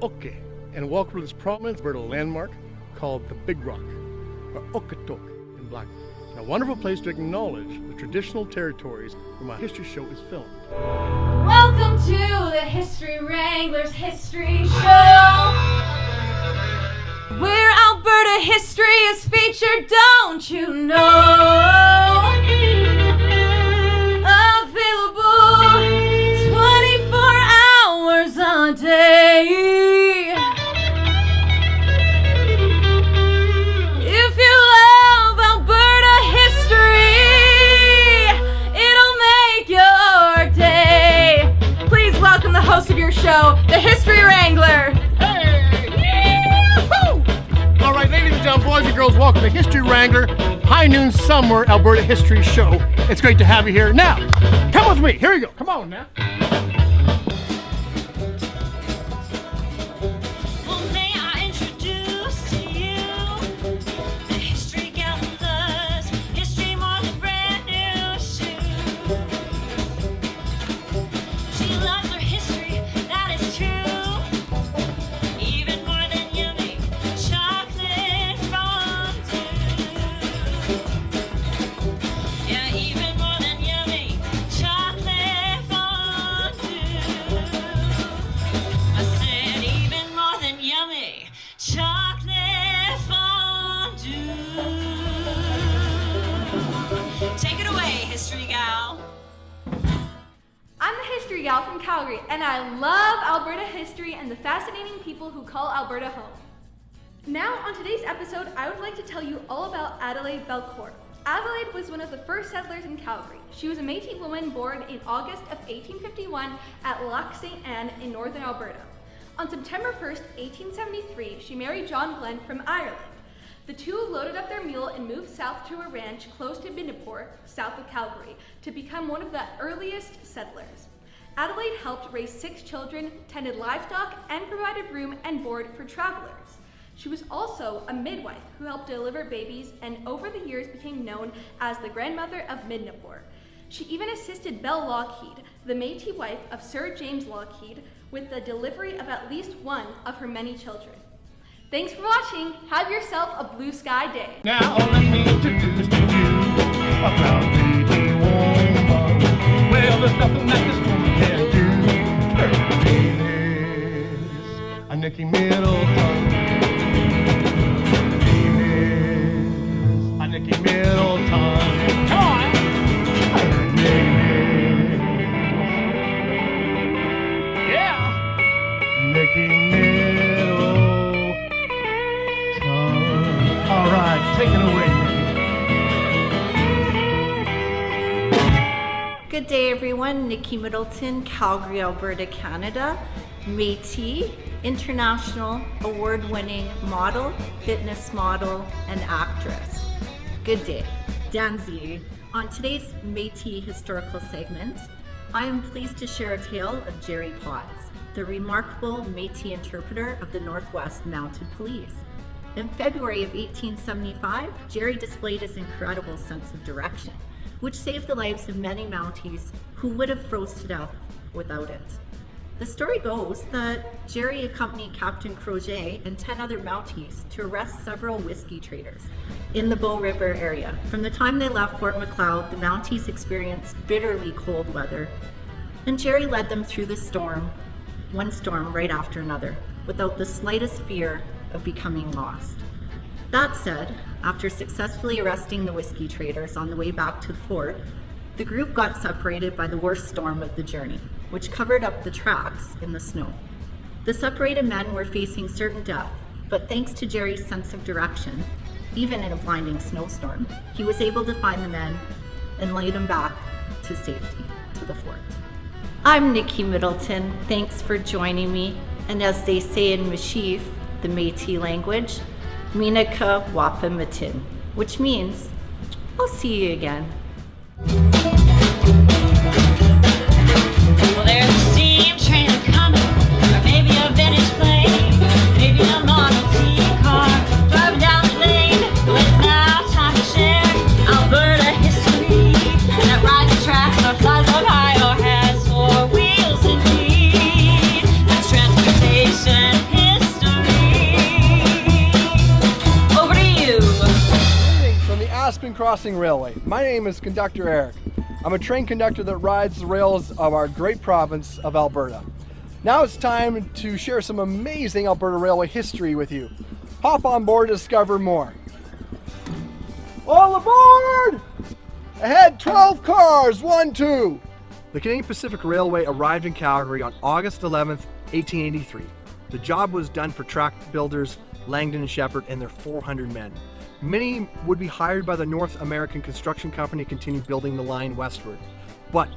Okay, and welcome to this prominent Alberta landmark called the Big Rock, or Okotok in Black. A wonderful place to acknowledge the traditional territories where my history show is filmed. Welcome to the History Wranglers History Show, where Alberta history is featured, don't you know? Available 24 hours a day. If you love Alberta history, it'll make your day. Please welcome the host of your show, the History Wrangler. All right, ladies and gentlemen, boys and girls, welcome to History Wrangler, High Noon Somewhere Alberta History Show. It's great to have you here. Now, come with me. Here we go. Come on now. Take it away, History Gal. I'm the History Gal from Calgary, and I love Alberta history and the fascinating people who call Alberta home. Now, on today's episode, I would like to tell you all about Adelaide Belcourt. Adelaide was one of the first settlers in Calgary. She was a Métis woman born in August of 1851 at Lac St. Anne in northern Alberta. On September 1st, 1873, she married John Glenn from Ireland. The two loaded up their mule and moved south to a ranch close to Midnapore, south of Calgary, to become one of the earliest settlers. Adelaide helped raise 6 children, tended livestock, and provided room and board for travelers. She was also a midwife who helped deliver babies and over the years became known as the grandmother of Midnapore. She even assisted Belle Lockheed, the Métis wife of Sir James Lockheed, with the delivery of at least one of her many children. Thanks for watching. Have yourself a blue sky day. Now let me introduce to you about Lady Woman. Well, there's nothing that this woman can't do. Her name is Nikki Middleton. Her name is Nikki Middleton. Come on. Her name is Nikki Middleton. All right, take it away, Nikki. Good day, everyone. Nikki Middleton, Calgary, Alberta, Canada. Métis, international award-winning model, fitness model, and actress. Good day. Danzi. On today's Métis historical segment, I am pleased to share a tale of Jerry Potts, the remarkable Métis interpreter of the Northwest Mounted Police. In February of 1875, Jerry displayed his incredible sense of direction, which saved the lives of many Mounties who would have froze to death without it. The story goes that Jerry accompanied Captain Crochet and 10 other Mounties to arrest several whiskey traders in the Bow River area. From the time they left Fort Macleod, the Mounties experienced bitterly cold weather, and Jerry led them through the storm, one storm right after another, without the slightest fear of becoming lost. That said, after successfully arresting the whiskey traders on the way back to the fort, the group got separated by the worst storm of the journey, which covered up the tracks in the snow. The separated men were facing certain death, but thanks to Jerry's sense of direction, even in a blinding snowstorm, he was able to find the men and lead them back to safety, to the fort. I'm Nikki Middleton. Thanks for joining me. And as they say in Mashif, the Métis language, Minaka Wapa Matin, which means, I'll see you again. Well, there's a steam train coming, or maybe a vintage plane, maybe a Model T car, driving down the lane. Well, it's now time to share Alberta history, that rides the tracks or flies up high or has 4 wheels indeed. That's transportation. Aston Crossing Railway. My name is Conductor Eric. I'm a train conductor that rides the rails of our great province of Alberta. Now it's time to share some amazing Alberta Railway history with you. Hop on board to discover more. All aboard! Ahead 12 cars, 1, 2. The Canadian Pacific Railway arrived in Calgary on August 11th, 1883. The job was done for track builders Langdon and Shepherd and their 400 men. Many would be hired by the North American Construction Company to continue building the line westward. But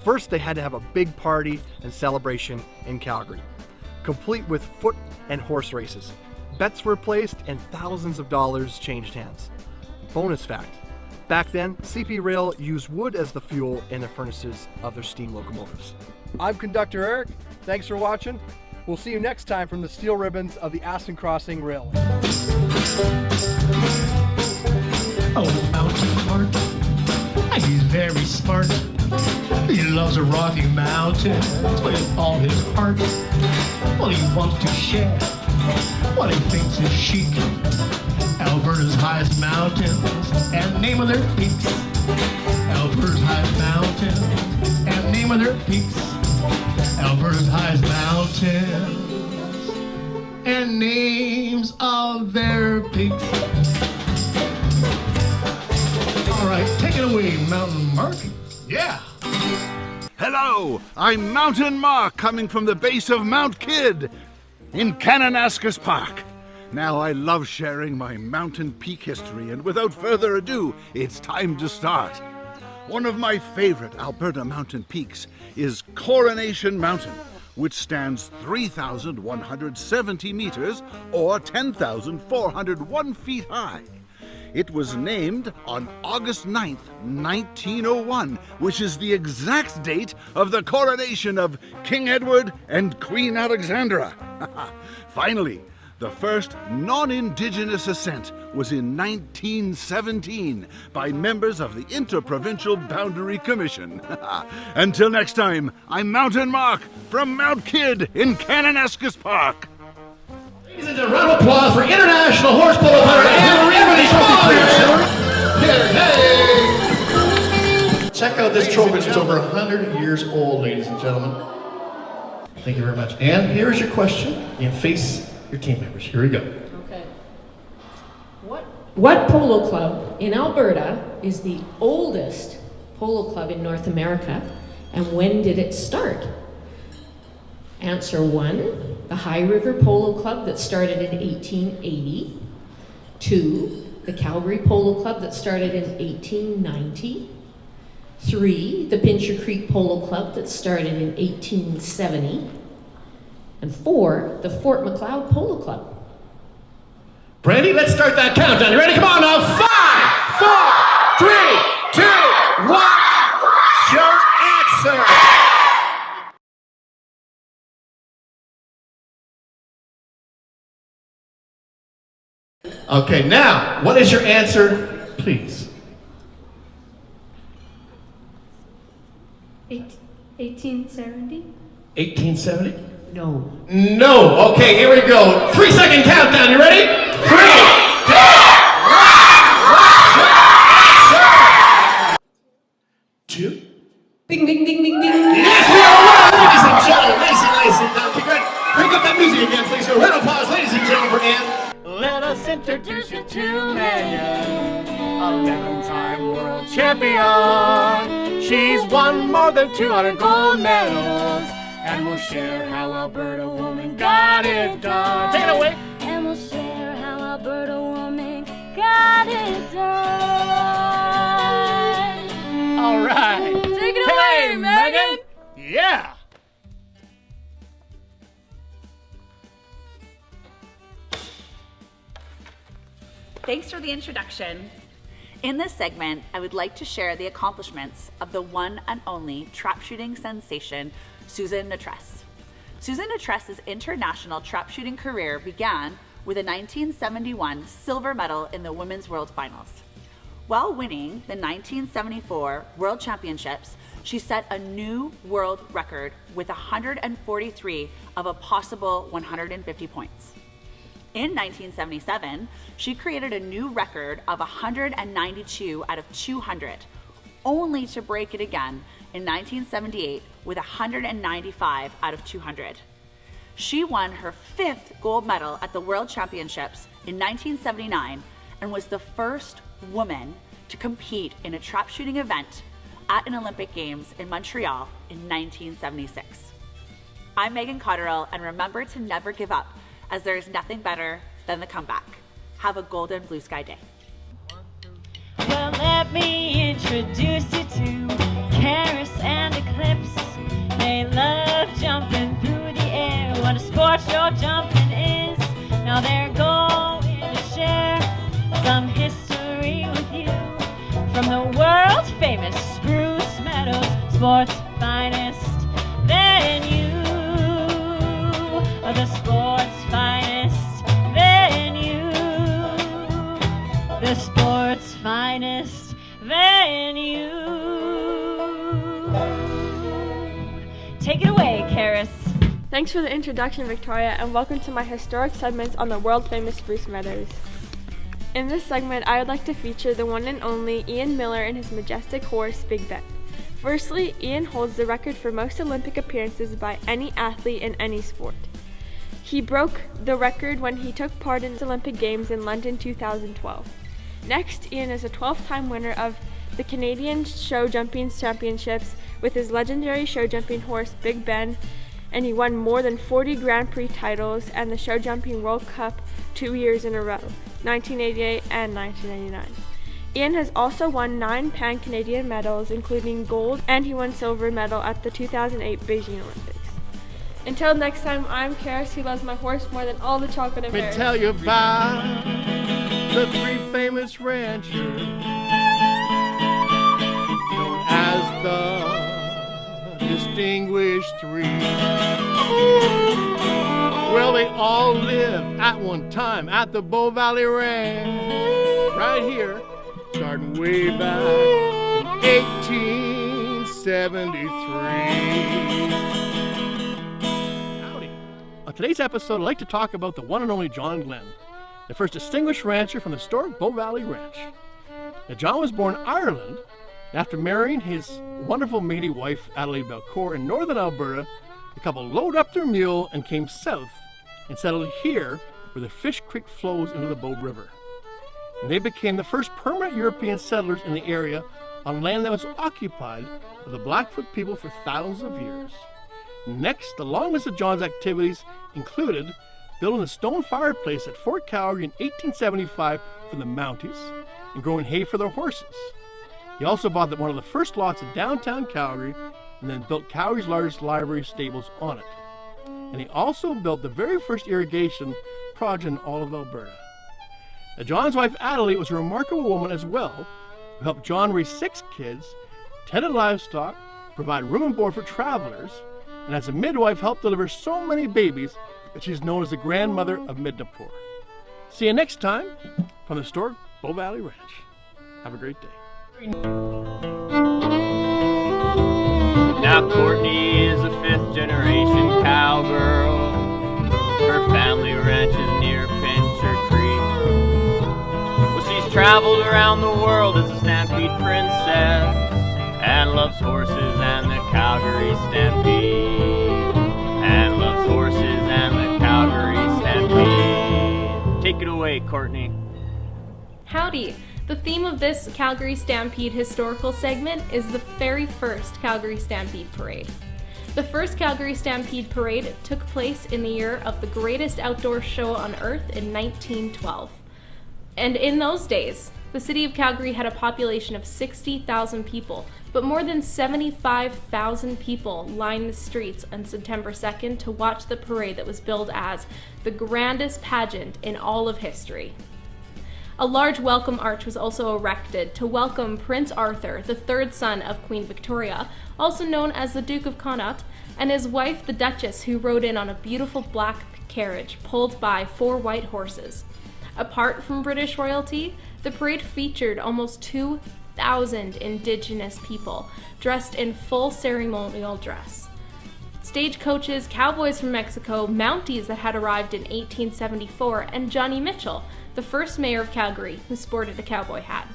first they had to have a big party and celebration in Calgary, complete with foot and horse races. Bets were placed and thousands of dollars changed hands. Bonus fact, back then CP Rail used wood as the fuel in the furnaces of their steam locomotives. I'm Conductor Eric, thanks for watching. We'll see you next time from the steel ribbons of the Aston Crossing Railway. Oh, mountain cart, he's very smart. He loves a rocky mountain with all his heart. Well, he wants to share what he thinks is chic. Alberta's highest mountains and name of their peaks. Alberta's highest mountains and name of their peaks. Alberta's highest mountains and names of their peaks. All right, take it away, Mountain Mark. Yeah. Hello, I'm Mountain Mark, coming from the base of Mount Kidd in Kananaskis Park. Now, I love sharing my mountain peak history, and without further ado, it's time to start. One of my favorite Alberta mountain peaks is Coronation Mountain, which stands 3,170 meters or 10,401 feet high. It was named on August 9th, 1901, which is the exact date of the coronation of King Edward and Queen Alexandra. Finally, the first non-Indigenous ascent was in 1917 by members of the Interprovincial Boundary Commission. Until next time, I'm Mountain Mark from Mount Kidd in Kananaskis Park. Ladies and gentlemen, round of applause for International Horse Polo Player Anne-Marie Hey! Check out this trophy. It's over 100 years old, ladies and gentlemen. Thank you very much. Anne, here is your question. You can face your team members. Here we go. Okay. What polo club in Alberta is the oldest polo club in North America, and when did it start? Answer 1, the High River Polo Club that started in 1880. 2, the Calgary Polo Club that started in 1890. 3, the Pincher Creek Polo Club that started in 1870. And 4, the Fort Macleod Polo Club. Brandy, let's start that countdown. You ready? Come on now. 5, 4, 3, 2, 1. What's your answer? Okay, now, what is your answer, please? 1870? 1870? No. No. Okay, here we go. 3-second countdown. You ready? 3, 2, 1. 2. Ding, ding, ding, ding, ding. Yes, we are right, ladies and gentlemen. Nice. Now, bring up that music again, please. So, round of applause, ladies and gentlemen, for Anne. Let us introduce you to Megan, 11-time world champion. She's won more than 200 gold medals, and we'll share how Alberta woman got it done. Take it away. And we'll share how Alberta woman got it done. All right. Take it away, Megan. Yeah. Thanks for the introduction. In this segment, I would like to share the accomplishments of the one and only trap shooting sensation, Susan Natress. Susan Natress's international trap shooting career began with a 1971 silver medal in the Women's World Finals. While winning the 1974 World Championships, she set a new world record with 143 of a possible 150 points. In 1977, she created a new record of 192 out of 200, only to break it again in 1978 with 195 out of 200. She won her 5th gold medal at the World Championships in 1979 and was the first woman to compete in a trap shooting event at an Olympic Games in Montreal in 1976. I'm Megan Cotterill, and remember to never give up, as there is nothing better than the comeback. Have a golden blue sky day. Well, let me introduce you to Karis and Eclipse. They love jumping through the air. What a sport show jumping is. Now they're going to share some history with you from the world famous Spruce Meadows Sports Finest venue. The sports finest venue. The sports finest venue. Take it away, Karis. Thanks for the introduction, Victoria, and welcome to my historic segments on the world-famous Spruce Meadows. In this segment, I would like to feature the one and only Ian Miller and his majestic horse, Big Ben. Firstly, Ian holds the record for most Olympic appearances by any athlete in any sport. He broke the record when he took part in the Olympic Games in London 2012. Next, Ian is a 12th-time winner of the Canadian Show Jumping Championships with his legendary show jumping horse, Big Ben, and he won more than 40 Grand Prix titles and the Show Jumping World Cup 2 years in a row, 1988 and 1999. Ian has also won 9 Pan-Canadian medals, including gold, and he won silver medal at the 2008 Beijing Olympics. Until next time, I'm Karis, who loves my horse more than all the chocolate in Let me Paris. tell you about the 3 famous ranchers known as the Distinguished 3. Well, they all lived at one time at the Bow Valley Ranch, right here, starting way back in 1873. On today's episode, I'd like to talk about the one and only John Glenn, the first distinguished rancher from the historic Bow Valley Ranch. Now, John was born in Ireland, and after marrying his wonderful maiden wife, Adelaide Belcourt, in northern Alberta, the couple loaded up their mule and came south and settled here where the Fish Creek flows into the Bow River. And they became the first permanent European settlers in the area on land that was occupied by the Blackfoot people for thousands of years. Next, the long list of John's activities included building a stone fireplace at Fort Calgary in 1875 for the Mounties and growing hay for their horses. He also bought one of the first lots in downtown Calgary and then built Calgary's largest livery stables on it. And he also built the very first irrigation project in all of Alberta. Now, John's wife Adelaide was a remarkable woman as well, who helped John raise 6 kids, tended livestock, provide room and board for travelers, and as a midwife helped deliver so many babies that she's known as the grandmother of Midnapore. See you next time from the historic Bow Valley Ranch. Have a great day. Now Courtney is a 5th generation cowgirl. Her family ranches near Pincher Creek. Well, she's traveled around the world as a stampede princess and loves horses and the Calgary Stampede. And loves horses and the Calgary Stampede. Take it away, Courtney. Howdy! The theme of this Calgary Stampede historical segment is the very first Calgary Stampede Parade. The first Calgary Stampede Parade took place in the year of the greatest outdoor show on earth in 1912. And in those days, the city of Calgary had a population of 60,000 people, but more than 75,000 people lined the streets on September 2nd to watch the parade that was billed as the grandest pageant in all of history. A large welcome arch was also erected to welcome Prince Arthur, the 3rd son of Queen Victoria, also known as the Duke of Connaught, and his wife, the Duchess, who rode in on a beautiful black carriage pulled by 4 white horses. Apart from British royalty, the parade featured almost 2,000 Indigenous people dressed in full ceremonial dress. stagecoaches, cowboys from Mexico, Mounties that had arrived in 1874, and Johnny Mitchell, the first mayor of Calgary, who sported a cowboy hat.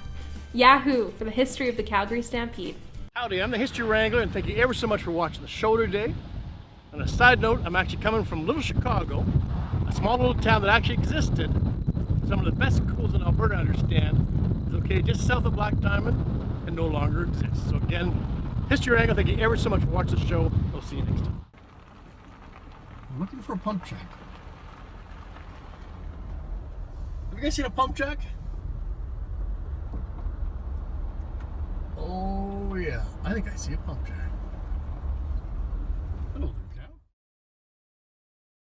Yahoo for the history of the Calgary Stampede. Howdy, I'm the History Wrangler, and thank you ever so much for watching the show today. On a side note, I'm actually coming from Little Chicago, a small little town that actually existed. Some of the best schools in Alberta, I understand, is located just south of Black Diamond and no longer exists. So again, History Wrangler, thank you ever so much for watching the show. We'll see you next time. I'm looking for a pump jack. Have you guys seen a pump jack? Oh yeah, I think I see a pump jack.